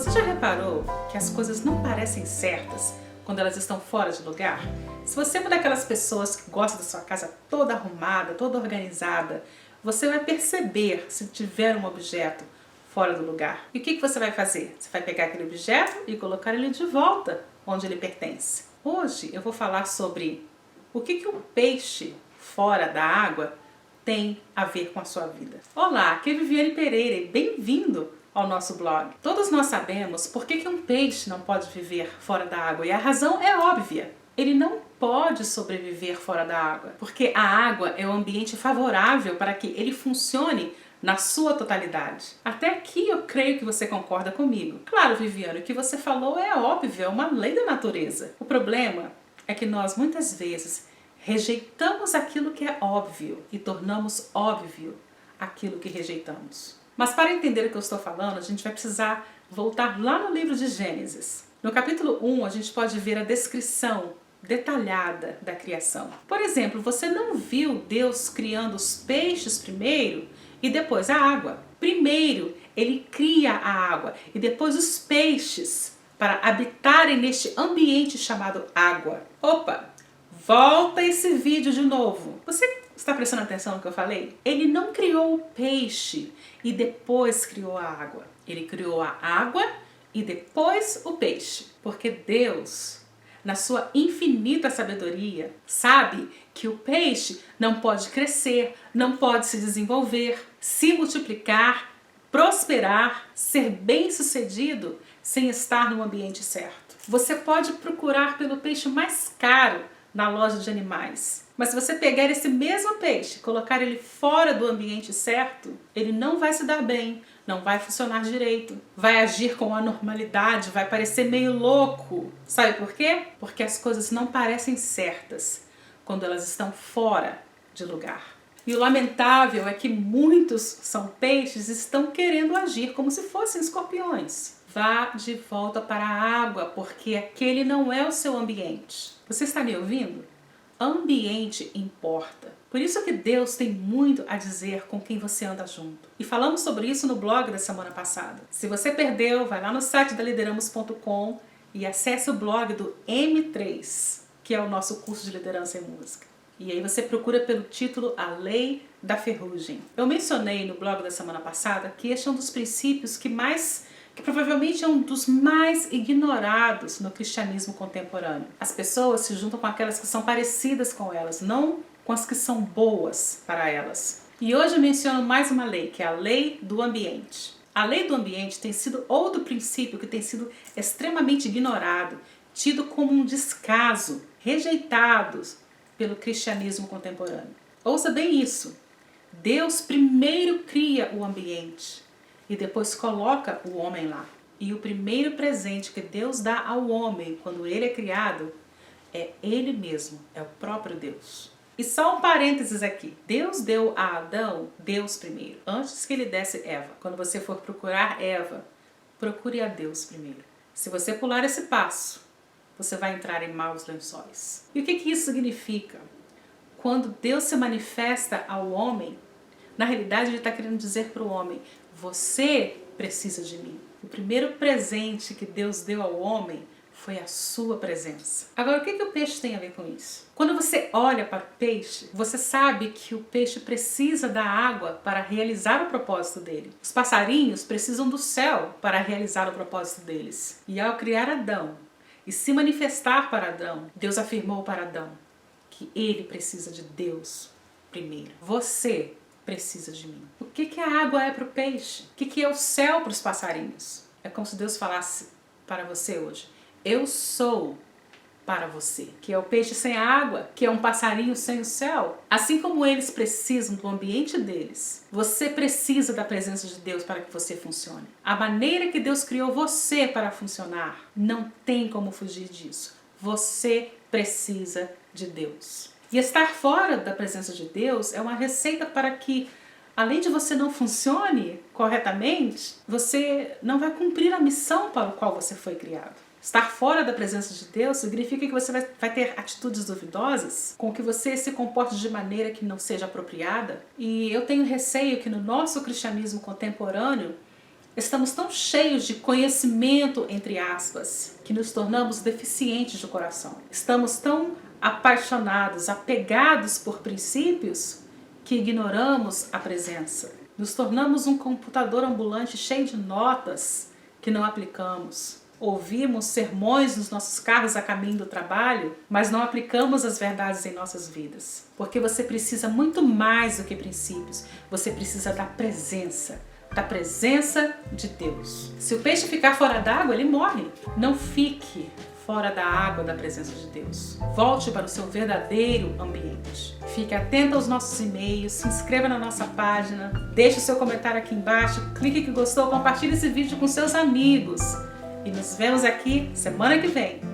Você já reparou que as coisas não parecem certas quando elas estão fora de lugar? Se você é uma daquelas pessoas que gosta da sua casa toda arrumada, toda organizada, você vai perceber se tiver um objeto fora do lugar. E o que você vai fazer? Você vai pegar aquele objeto e colocar ele de volta onde ele pertence. Hoje eu vou falar sobre o que um peixe fora da água tem a ver com a sua vida. Olá, aqui é Viviane Pereira e bem-vindo ao nosso blog. Todos nós sabemos por que um peixe não pode viver fora da água e a razão é óbvia. Ele não pode sobreviver fora da água, porque a água é um ambiente favorável para que ele funcione na sua totalidade. Até aqui eu creio que você concorda comigo. Claro, Viviane, o que você falou é óbvio, é uma lei da natureza. O problema é que nós muitas vezes rejeitamos aquilo que é óbvio e tornamos óbvio aquilo que rejeitamos. Mas para entender o que eu estou falando, a gente vai precisar voltar lá no livro de Gênesis. No capítulo 1, a gente pode ver a descrição detalhada da criação. Por exemplo, você não viu Deus criando os peixes primeiro e depois a água. Primeiro, ele cria a água e depois os peixes para habitarem neste ambiente chamado água. Opa! Volta esse vídeo de novo. Você está prestando atenção no que eu falei? Ele não criou o peixe e depois criou a água. Ele criou a água e depois o peixe. Porque Deus, na sua infinita sabedoria, sabe que o peixe não pode crescer, não pode se desenvolver, se multiplicar, prosperar, ser bem-sucedido sem estar no ambiente certo. Você pode procurar pelo peixe mais caro na loja de animais. Mas se você pegar esse mesmo peixe e colocar ele fora do ambiente certo, ele não vai se dar bem, não vai funcionar direito, vai agir com anormalidade, vai parecer meio louco. Sabe por quê? Porque as coisas não parecem certas quando elas estão fora de lugar. E o lamentável é que muitos são peixes e estão querendo agir como se fossem escorpiões. Vá de volta para a água, porque aquele não é o seu ambiente. Você está me ouvindo? Ambiente importa. Por isso que Deus tem muito a dizer com quem você anda junto. E falamos sobre isso no blog da semana passada. Se você perdeu, vai lá no site da lideramos.com e acesse o blog do M3, que é o nosso curso de liderança em música. E aí você procura pelo título A Lei da Ferrugem. Eu mencionei no blog da semana passada que este é um dos princípios que provavelmente é um dos mais ignorados no cristianismo contemporâneo. As pessoas se juntam com aquelas que são parecidas com elas, não com as que são boas para elas. E hoje eu menciono mais uma lei, que é a lei do ambiente. A lei do ambiente tem sido outro princípio que tem sido extremamente ignorado, tido como um descaso, rejeitado pelo cristianismo contemporâneo. Ouça bem isso. Deus primeiro cria o ambiente e depois coloca o homem lá. E o primeiro presente que Deus dá ao homem quando ele é criado é ele mesmo, é o próprio Deus. E só um parênteses aqui. Deus deu a Adão Deus primeiro, antes que ele desse Eva. Quando você for procurar Eva, procure a Deus primeiro. Se você pular esse passo, você vai entrar em maus lençóis. E o que isso significa? Quando Deus se manifesta ao homem, na realidade ele está querendo dizer para o homem: você precisa de mim. O primeiro presente que Deus deu ao homem foi a sua presença. Agora, o que o peixe tem a ver com isso? Quando você olha para o peixe, você sabe que o peixe precisa da água para realizar o propósito dele. Os passarinhos precisam do céu para realizar o propósito deles. E ao criar Adão e se manifestar para Adão, Deus afirmou para Adão que ele precisa de Deus primeiro. Você precisa de mim. O que a água é para o peixe? O que é o céu para os passarinhos? É como se Deus falasse para você hoje: eu sou para você. Que é o peixe sem a água, que é um passarinho sem o céu. Assim como eles precisam do ambiente deles, você precisa da presença de Deus para que você funcione. A maneira que Deus criou você para funcionar, não tem como fugir disso. Você precisa de Deus. E estar fora da presença de Deus é uma receita para que, além de você não funcione corretamente, você não vai cumprir a missão para a qual você foi criado. Estar fora da presença de Deus significa que você vai ter atitudes duvidosas, com que você se comporte de maneira que não seja apropriada. E eu tenho receio que no nosso cristianismo contemporâneo Estamos tão cheios de conhecimento, entre aspas, que nos tornamos deficientes de coração. Estamos tão apaixonados, apegados por princípios, que ignoramos a presença. Nos tornamos um computador ambulante cheio de notas que não aplicamos. Ouvimos sermões nos nossos carros a caminho do trabalho, mas não aplicamos as verdades em nossas vidas. Porque você precisa muito mais do que princípios. Você precisa da presença de Deus. Se o peixe ficar fora d'água, ele morre. Não fique fora da água da presença de Deus. Volte para o seu verdadeiro ambiente. Fique atento aos nossos e-mails, se inscreva na nossa página, deixe o seu comentário aqui embaixo, clique que gostou, compartilhe esse vídeo com seus amigos. E nos vemos aqui semana que vem.